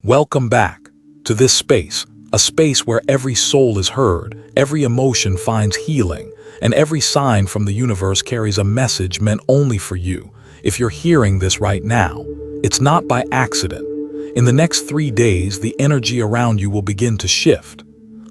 Welcome back to this space, a space where every soul is heard, every emotion finds healing, and every sign from the universe carries a message meant only for you. If you're hearing this right now, it's not by accident. In the next 3 days, the energy around you will begin to shift.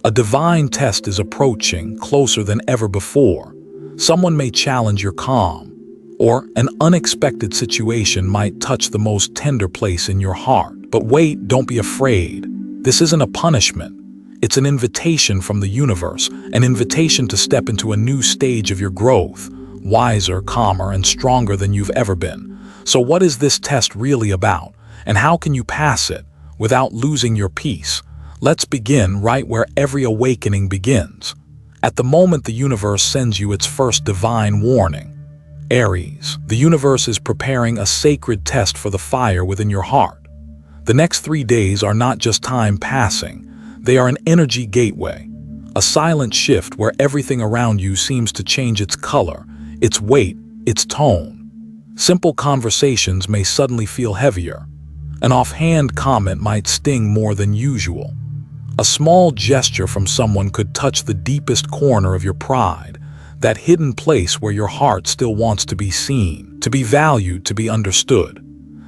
A divine test is approaching, closer than ever before. Someone may challenge your calm, or an unexpected situation might touch the most tender place in your heart. But wait, don't be afraid. This isn't a punishment. It's an invitation from the universe, an invitation to step into a new stage of your growth, wiser, calmer, and stronger than you've ever been. So what is this test really about, and how can you pass it without losing your peace? Let's begin right where every awakening begins. At the moment the universe sends you its first divine warning. Aries, the universe is preparing a sacred test for the fire within your heart. The next 3 days are not just time passing, they are an energy gateway, a silent shift where everything around you seems to change its color, its weight, its tone. Simple conversations may suddenly feel heavier. An offhand comment might sting more than usual. A small gesture from someone could touch the deepest corner of your pride, that hidden place where your heart still wants to be seen, to be valued, to be understood.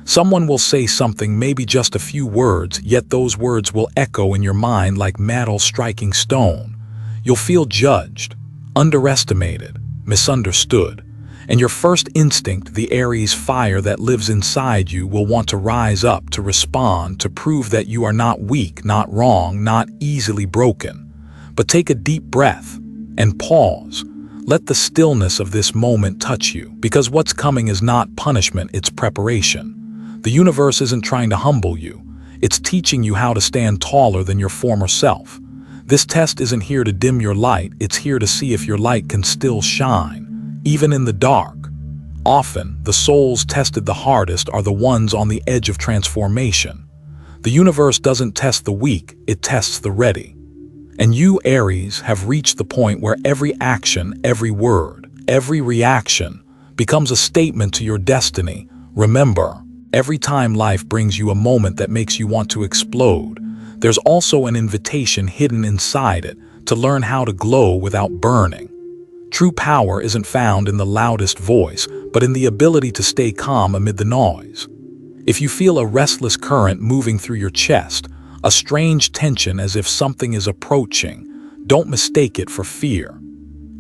Someone will say something, maybe just a few words, yet those words will echo in your mind like metal striking stone. You'll feel judged, underestimated, misunderstood, and your first instinct, the Aries fire that lives inside you, will want to rise up, to respond, to prove that you are not weak, not wrong, not easily broken. But take a deep breath and pause. Let the stillness of this moment touch you, because what's coming is not punishment, it's preparation. The universe isn't trying to humble you. It's teaching you how to stand taller than your former self. This test isn't here to dim your light, it's here to see if your light can still shine, even in the dark. Often, the souls tested the hardest are the ones on the edge of transformation. The universe doesn't test the weak, it tests the ready. And you, Aries, have reached the point where every action, every word, every reaction becomes a statement to your destiny. Remember, every time life brings you a moment that makes you want to explode, there's also an invitation hidden inside it to learn how to glow without burning. True power isn't found in the loudest voice, but in the ability to stay calm amid the noise. If you feel a restless current moving through your chest, a strange tension as if something is approaching, don't mistake it for fear.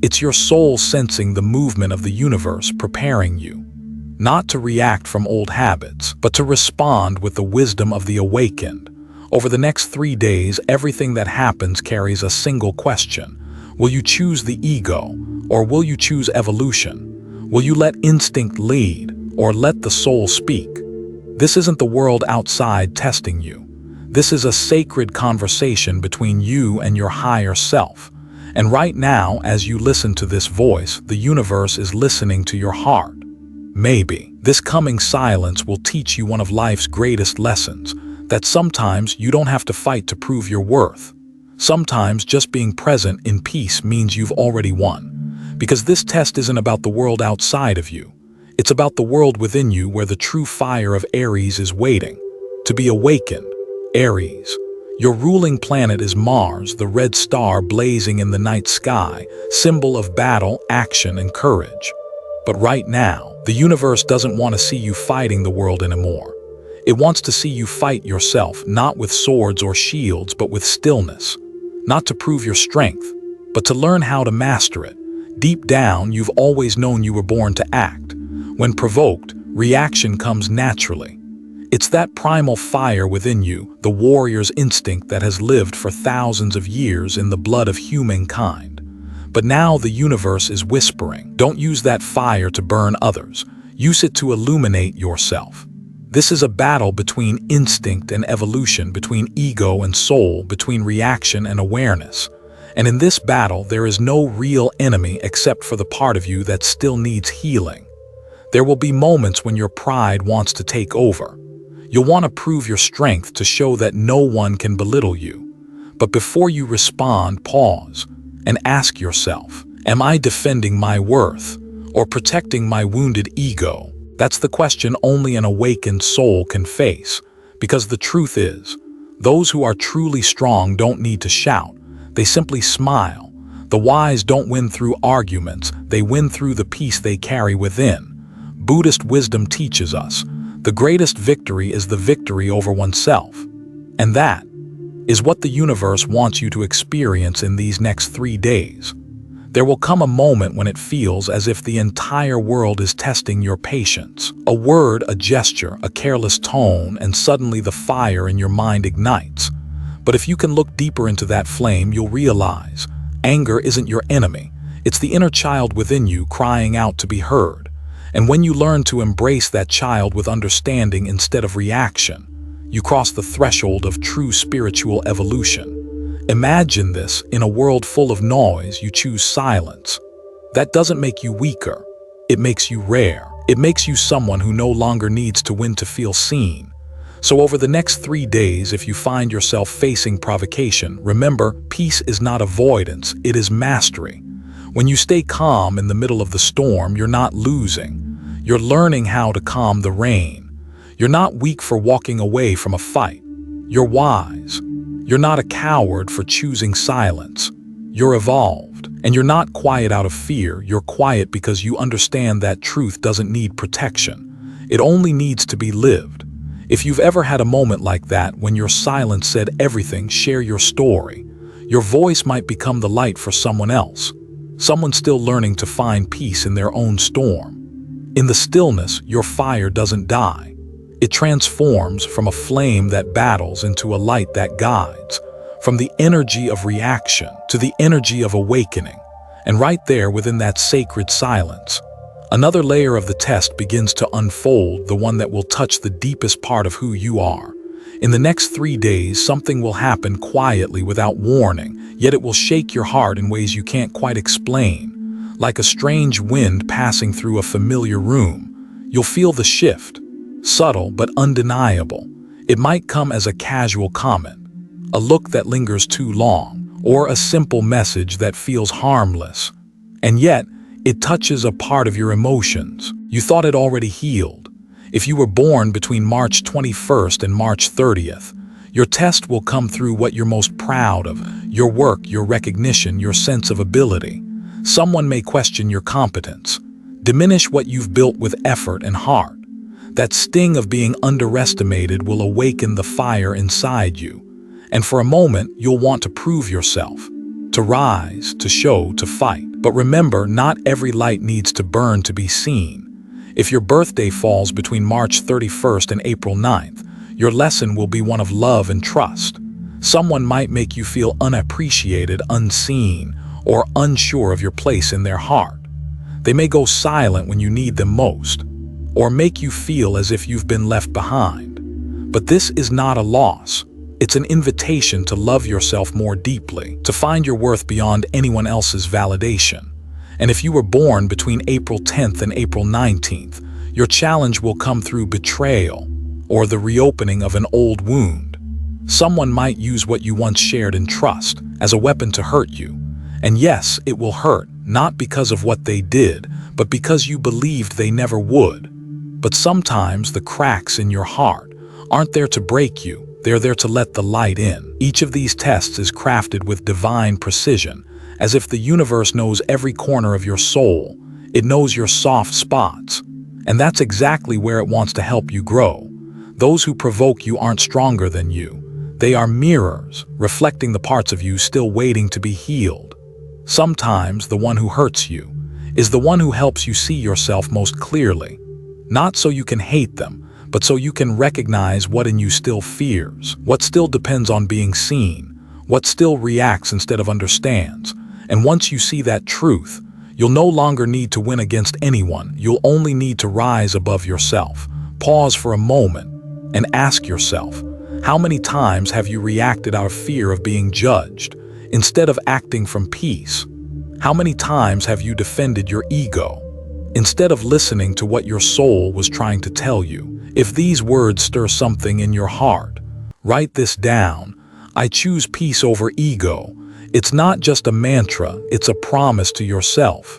It's your soul sensing the movement of the universe, preparing you, not to react from old habits, but to respond with the wisdom of the awakened. Over the next 3 days, everything that happens carries a single question. Will you choose the ego, or will you choose evolution? Will you let instinct lead, or let the soul speak? This isn't the world outside testing you. This is a sacred conversation between you and your higher self. And right now, as you listen to this voice, the universe is listening to your heart. Maybe this coming silence will teach you one of life's greatest lessons, that sometimes you don't have to fight to prove your worth. Sometimes just being present in peace means you've already won. Because this test isn't about the world outside of you. It's about the world within you, where the true fire of Aries is waiting to be awakened. Aries, your ruling planet is Mars, the red star blazing in the night sky, symbol of battle, action, and courage. But right now, the universe doesn't want to see you fighting the world anymore. It wants to see you fight yourself, not with swords or shields, but with stillness. Not to prove your strength, but to learn how to master it. Deep down, you've always known you were born to act. When provoked, reaction comes naturally. It's that primal fire within you, the warrior's instinct that has lived for thousands of years in the blood of humankind. But now the universe is whispering, don't use that fire to burn others. Use it to illuminate yourself. This is a battle between instinct and evolution, between ego and soul, between reaction and awareness. And in this battle, there is no real enemy except for the part of you that still needs healing. There will be moments when your pride wants to take over. You'll want to prove your strength, to show that no one can belittle you. But before you respond, pause and ask yourself, am I defending my worth or protecting my wounded ego? That's the question only an awakened soul can face. Because the truth is, Those who are truly strong don't need to shout. They simply smile. The wise don't win through arguments. They win through the peace they carry within. Buddhist wisdom teaches us, the greatest victory is the victory over oneself. And that is what the universe wants you to experience in these next 3 days. There will come a moment when it feels as if the entire world is testing your patience. A word, a gesture, a careless tone, and suddenly the fire in your mind ignites. But if you can look deeper into that flame, you'll realize anger isn't your enemy. It's the inner child within you crying out to be heard. And when you learn to embrace that child with understanding instead of reaction, you cross the threshold of true spiritual evolution. Imagine this: in a world full of noise, you choose silence. That doesn't make you weaker. It makes you rare. It makes you someone who no longer needs to win to feel seen. So over the next 3 days, if you find yourself facing provocation, remember, peace is not avoidance, it is mastery. When you stay calm in the middle of the storm, you're not losing. You're learning how to calm the rain. You're not weak for walking away from a fight. You're wise. You're not a coward for choosing silence. You're evolved. And you're not quiet out of fear. You're quiet because you understand that truth doesn't need protection. It only needs to be lived. If you've ever had a moment like that, when your silence said everything, share your story. Your voice might become the light for someone else. Someone still learning to find peace in their own storm. In the stillness, your fire doesn't die. It transforms from a flame that battles into a light that guides, from the energy of reaction to the energy of awakening. And right there, within that sacred silence, another layer of the test begins to unfold, the one that will touch the deepest part of who you are. In the next 3 days, something will happen quietly without warning, yet it will shake your heart in ways you can't quite explain. Like a strange wind passing through a familiar room, you'll feel the shift. Subtle but undeniable. It might come as a casual comment, a look that lingers too long, or a simple message that feels harmless. And yet, it touches a part of your emotions. You thought it already healed. If you were born between March 21st and March 30th, your test will come through what you're most proud of, your work, your recognition, your sense of ability. Someone may question your competence, diminish what you've built with effort and heart. That sting of being underestimated will awaken the fire inside you. And for a moment, you'll want to prove yourself, to rise, to show, to fight. But remember, not every light needs to burn to be seen. If your birthday falls between March 31st and April 9th, your lesson will be one of love and trust. Someone might make you feel unappreciated, unseen, or unsure of your place in their heart. They may go silent when you need them most, or make you feel as if you've been left behind. But this is not a loss. It's an invitation to love yourself more deeply, to find your worth beyond anyone else's validation. And if you were born between April 10th and April 19th, your challenge will come through betrayal or the reopening of an old wound. Someone might use what you once shared in trust as a weapon to hurt you. And yes, it will hurt, not because of what they did, but because you believed they never would. But sometimes the cracks in your heart aren't there to break you, they're there to let the light in. Each of these tests is crafted with divine precision, as if the universe knows every corner of your soul. It knows your soft spots. And that's exactly where it wants to help you grow. Those who provoke you aren't stronger than you. They are mirrors, reflecting the parts of you still waiting to be healed. Sometimes the one who hurts you is the one who helps you see yourself most clearly. Not so you can hate them, but so you can recognize what in you still fears, what still depends on being seen, what still reacts instead of understands. And once you see that truth, you'll no longer need to win against anyone. You'll only need to rise above yourself. Pause for a moment and ask yourself, how many times have you reacted out of fear of being judged instead of acting from peace? How many times have you defended your ego instead of listening to what your soul was trying to tell you? If these words stir something in your heart, write this down. I choose peace over ego. It's not just a mantra, it's a promise to yourself.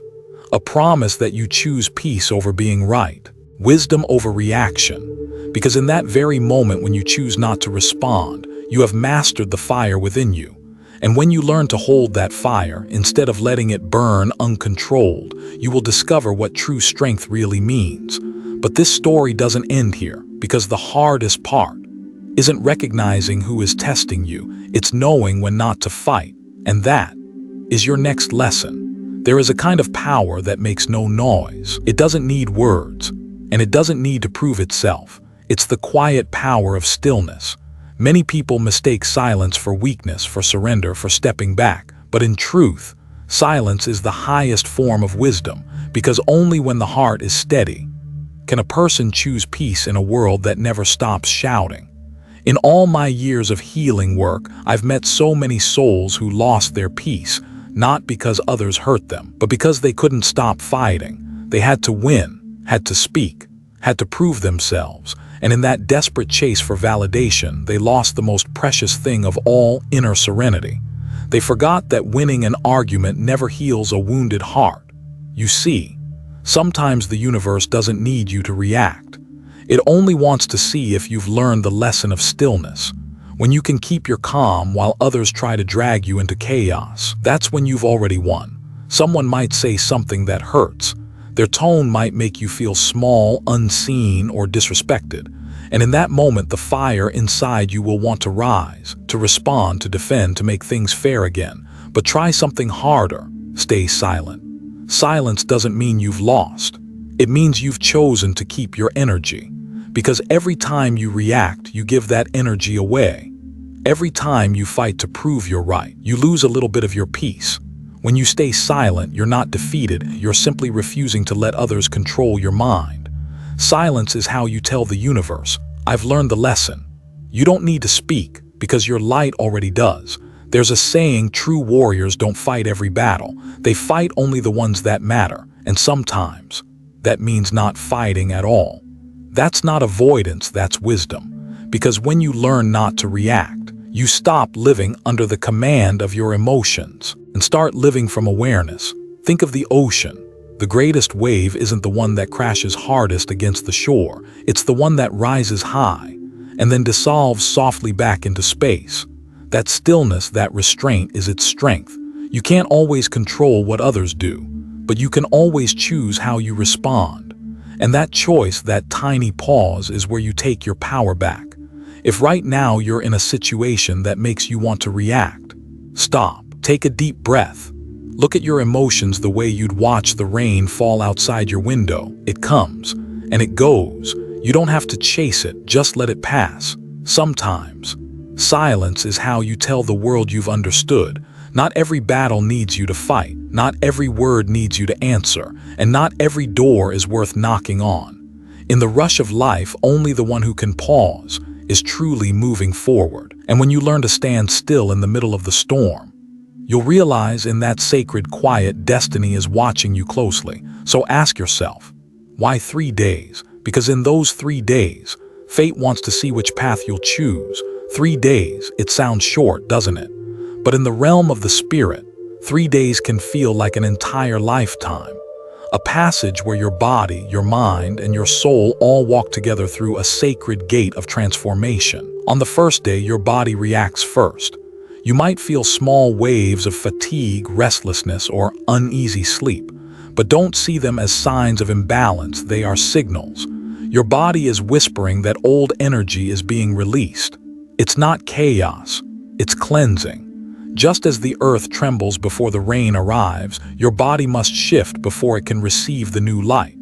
A promise that you choose peace over being right, wisdom over reaction. Because in that very moment when you choose not to respond, You have mastered the fire within you. And when you learn to hold that fire, instead of letting it burn uncontrolled, you will discover what true strength really means. But this story doesn't end here, because the hardest part isn't recognizing who is testing you, it's knowing when not to fight. And that is your next lesson. There is a kind of power that makes no noise. It doesn't need words, and it doesn't need to prove itself. It's the quiet power of stillness. Many people mistake silence for weakness, for surrender, for stepping back. But in truth, silence is the highest form of wisdom, because only when the heart is steady can a person choose peace in a world that never stops shouting. In all my years of healing work, I've met so many souls who lost their peace, not because others hurt them, but because they couldn't stop fighting. They had to win, had to speak, had to prove themselves. And in that desperate chase for validation, they lost the most precious thing of all, inner serenity. They forgot that winning an argument never heals a wounded heart. You see, sometimes the universe doesn't need you to react. It only wants to see if you've learned the lesson of stillness. When you can keep your calm while others try to drag you into chaos, that's when you've already won. Someone might say something that hurts. Their tone might make you feel small, unseen, or disrespected. And in that moment, the fire inside you will want to rise, to respond, to defend, to make things fair again. But try something harder. Stay silent. Silence doesn't mean you've lost. It means you've chosen to keep your energy. Because every time you react, you give that energy away. Every time you fight to prove you're right, you lose a little bit of your peace. When you stay silent, you're not defeated, you're simply refusing to let others control your mind. Silence is how you tell the universe, I've learned the lesson. You don't need to speak, because your light already does. There's a saying, true warriors don't fight every battle. They fight only the ones that matter, and sometimes that means not fighting at all. That's not avoidance, that's wisdom. Because when you learn not to react, you stop living under the command of your emotions and start living from awareness. Think of the ocean. The greatest wave isn't the one that crashes hardest against the shore. It's the one that rises high and then dissolves softly back into space. That stillness, that restraint is its strength. You can't always control what others do, but you can always choose how you respond. And that choice, that tiny pause, is where you take your power back. If right now you're in a situation that makes you want to react, stop. Take a deep breath. Look at your emotions the way you'd watch the rain fall outside your window. It comes, and it goes. You don't have to chase it, just let it pass. Sometimes, silence is how you tell the world you've understood. Not every battle needs you to fight. Not every word needs you to answer. And not every door is worth knocking on. In the rush of life, only the one who can pause is truly moving forward. And when you learn to stand still in the middle of the storm, you'll realize in that sacred quiet, destiny is watching you closely. So ask yourself, why 3 days? Because in those 3 days, fate wants to see which path you'll choose. 3 days, it sounds short, doesn't it? But in the realm of the spirit, 3 days can feel like an entire lifetime. A passage where your body, your mind, and your soul all walk together through a sacred gate of transformation. On the first day, your body reacts first. You might feel small waves of fatigue, restlessness, or uneasy sleep, but don't see them as signs of imbalance. They are signals. Your body is whispering that old energy is being released. It's not chaos, it's cleansing. Just as the earth trembles before the rain arrives, your body must shift before it can receive the new light.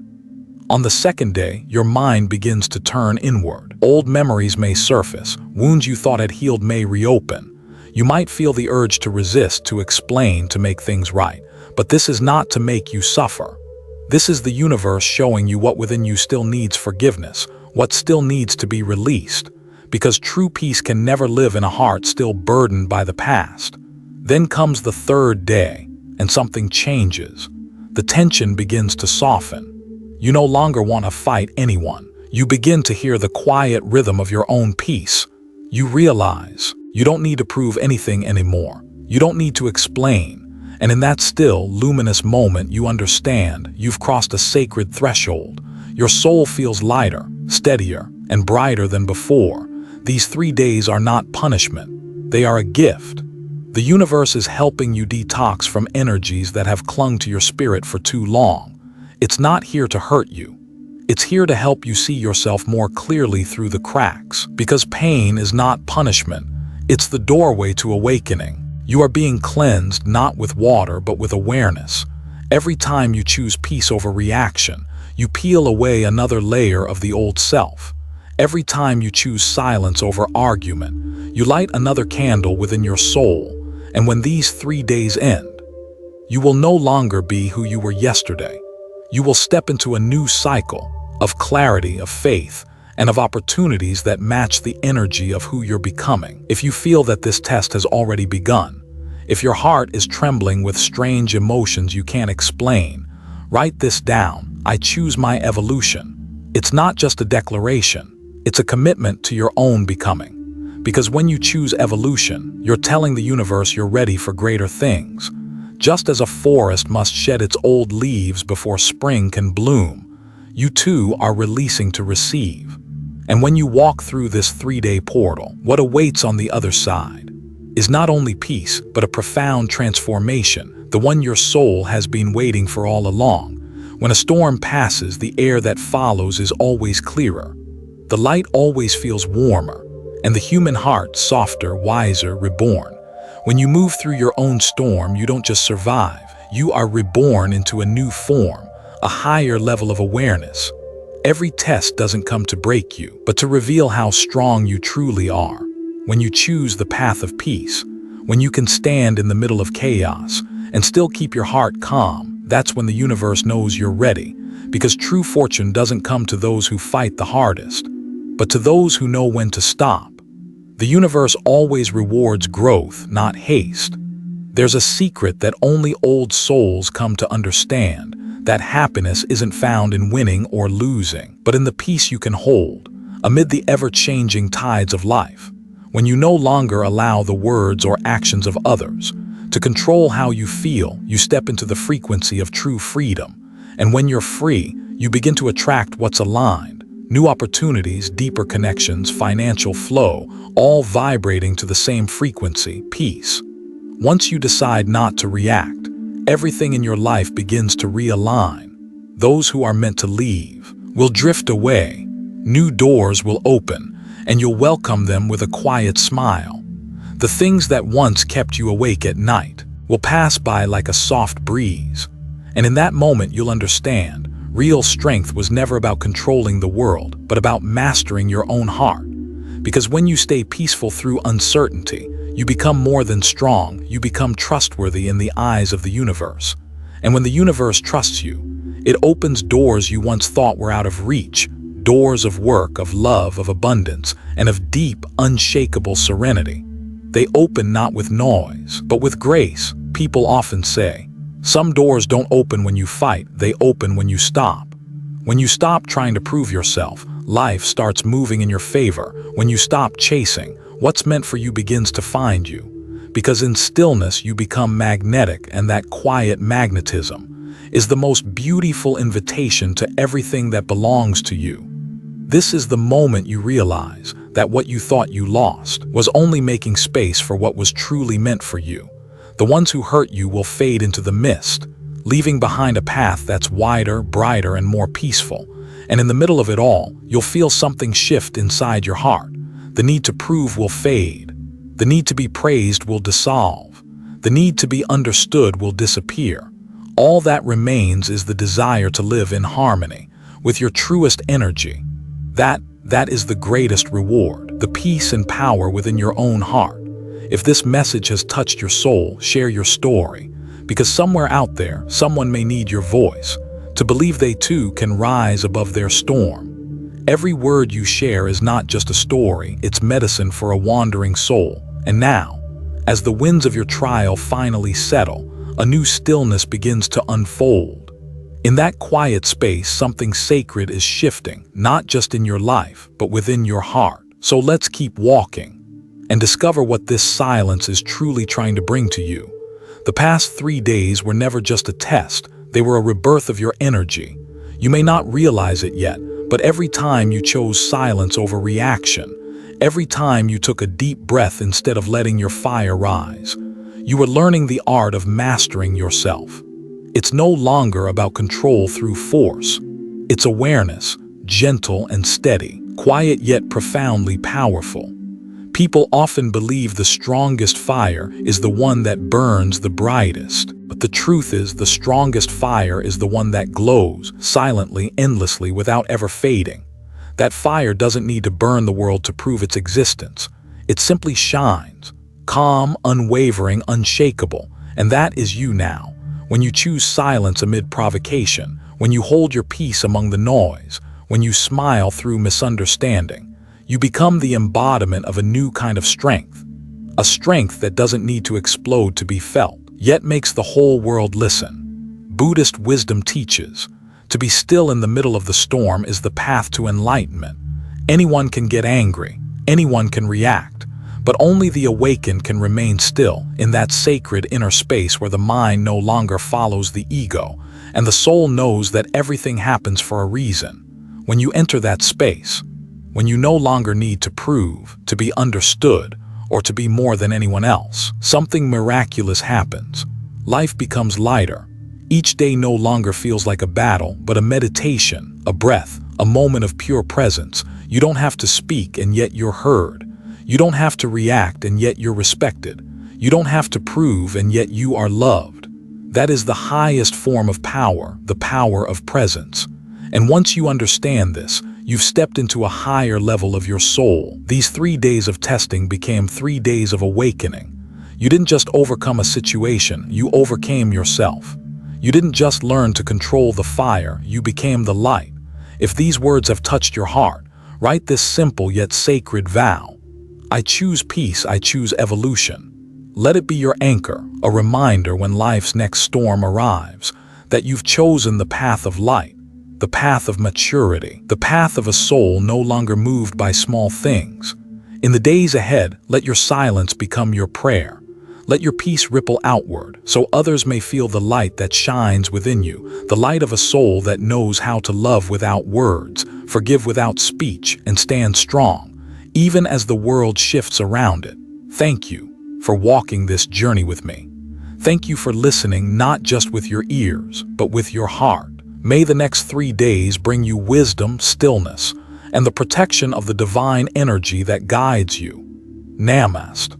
On the second day, your mind begins to turn inward. Old memories may surface, wounds you thought had healed may reopen. You might feel the urge to resist, to explain, to make things right. But this is not to make you suffer. This is the universe showing you what within you still needs forgiveness, what still needs to be released. Because true peace can never live in a heart still burdened by the past. Then comes the third day, and something changes. The tension begins to soften. You no longer want to fight anyone. You begin to hear the quiet rhythm of your own peace. You realize you don't need to prove anything anymore. You don't need to explain. And in that still, luminous moment, you understand you've crossed a sacred threshold. Your soul feels lighter, steadier, and brighter than before. These 3 days are not punishment. They are a gift. The universe is helping you detox from energies that have clung to your spirit for too long. It's not here to hurt you. It's here to help you see yourself more clearly through the cracks. Because pain is not punishment. It's the doorway to awakening. You are being cleansed not with water but with awareness. Every time you choose peace over reaction, you peel away another layer of the old self. Every time you choose silence over argument, you light another candle within your soul. And when these 3 days end, you will no longer be who you were yesterday. You will step into a new cycle of clarity, of faith, and of opportunities that match the energy of who you're becoming. If you feel that this test has already begun, if your heart is trembling with strange emotions you can't explain, write this down. I choose my evolution. It's not just a declaration. It's a commitment to your own becoming. Because when you choose evolution, you're telling the universe you're ready for greater things. Just as a forest must shed its old leaves before spring can bloom, you too are releasing to receive. And when you walk through this 3-day portal, what awaits on the other side is not only peace, but a profound transformation, the one your soul has been waiting for all along. When a storm passes, the air that follows is always clearer. The light always feels warmer, and the human heart softer, wiser, reborn. When you move through your own storm, you don't just survive. You are reborn into a new form, a higher level of awareness. Every test doesn't come to break you, but to reveal how strong you truly are. When you choose the path of peace, when you can stand in the middle of chaos and still keep your heart calm, that's when the universe knows you're ready. Because true fortune doesn't come to those who fight the hardest, but to those who know when to stop. The universe always rewards growth, not haste. There's a secret that only old souls come to understand, that happiness isn't found in winning or losing, but in the peace you can hold amid the ever-changing tides of life. When you no longer allow the words or actions of others to control how you feel, you step into the frequency of true freedom. And when you're free, you begin to attract what's aligned. New opportunities, deeper connections, financial flow, all vibrating to the same frequency, peace. Once you decide not to react, everything in your life begins to realign. Those who are meant to leave will drift away. New doors will open, and you'll welcome them with a quiet smile. The things that once kept you awake at night will pass by like a soft breeze. And in that moment, you'll understand, real strength was never about controlling the world, but about mastering your own heart. Because when you stay peaceful through uncertainty, you become more than strong, you become trustworthy in the eyes of the universe. And when the universe trusts you, it opens doors you once thought were out of reach, doors of work, of love, of abundance, and of deep, unshakable serenity. They open not with noise, but with grace. People often say, some doors don't open when you fight, they open when you stop. When you stop trying to prove yourself, life starts moving in your favor. When you stop chasing, what's meant for you begins to find you. Because in stillness you become magnetic, and that quiet magnetism is the most beautiful invitation to everything that belongs to you. This is the moment you realize that what you thought you lost was only making space for what was truly meant for you. The ones who hurt you will fade into the mist, leaving behind a path that's wider, brighter, and more peaceful. And in the middle of it all, you'll feel something shift inside your heart. The need to prove will fade. The need to be praised will dissolve. The need to be understood will disappear. All that remains is the desire to live in harmony with your truest energy. That is the greatest reward, the peace and power within your own heart. If this message has touched your soul, share your story, because somewhere out there, someone may need your voice to believe they too can rise above their storm. Every word you share is not just a story, it's medicine for a wandering soul. And now, as the winds of your trial finally settle, a new stillness begins to unfold. In that quiet space, something sacred is shifting, not just in your life, but within your heart. So let's keep walking and discover what this silence is truly trying to bring to you. The past 3 days were never just a test, they were a rebirth of your energy. You may not realize it yet, but every time you chose silence over reaction, Every time you took a deep breath instead of letting your fire rise, you were learning the art of mastering yourself. It's no longer about control through force. It's awareness, gentle and steady, quiet yet profoundly powerful. People often believe the strongest fire is the one that burns the brightest, but the truth is the strongest fire is the one that glows silently, endlessly, without ever fading. That fire doesn't need to burn the world to prove its existence. It simply shines, calm, unwavering, unshakable, and that is you now. When you choose silence amid provocation, when you hold your peace among the noise, when you smile through misunderstanding, you become the embodiment of a new kind of strength. A strength that doesn't need to explode to be felt, yet makes the whole world listen. Buddhist wisdom teaches, to be still in the middle of the storm is the path to enlightenment. Anyone can get angry, anyone can react, but only the awakened can remain still in that sacred inner space where the mind no longer follows the ego, and the soul knows that everything happens for a reason. When you enter that space, when you no longer need to prove, to be understood, or to be more than anyone else, something miraculous happens. Life becomes lighter. Each day no longer feels like a battle, but a meditation, a breath, a moment of pure presence. You don't have to speak, and yet you're heard. You don't have to react, and yet you're respected. You don't have to prove, and yet you are loved. That is the highest form of power, the power of presence. And once you understand this, you've stepped into a higher level of your soul. These 3 days of testing became 3 days of awakening. You didn't just overcome a situation, you overcame yourself. You didn't just learn to control the fire, you became the light. If these words have touched your heart, write this simple yet sacred vow. I choose peace, I choose evolution. Let it be your anchor, a reminder when life's next storm arrives, that you've chosen the path of light, the path of maturity, the path of a soul no longer moved by small things. In the days ahead, let your silence become your prayer. Let your peace ripple outward, so others may feel the light that shines within you, the light of a soul that knows how to love without words, forgive without speech, and stand strong, even as the world shifts around it. Thank you for walking this journey with me. Thank you for listening not just with your ears, but with your heart. May the next 3 days bring you wisdom, stillness, and the protection of the divine energy that guides you. Namaste.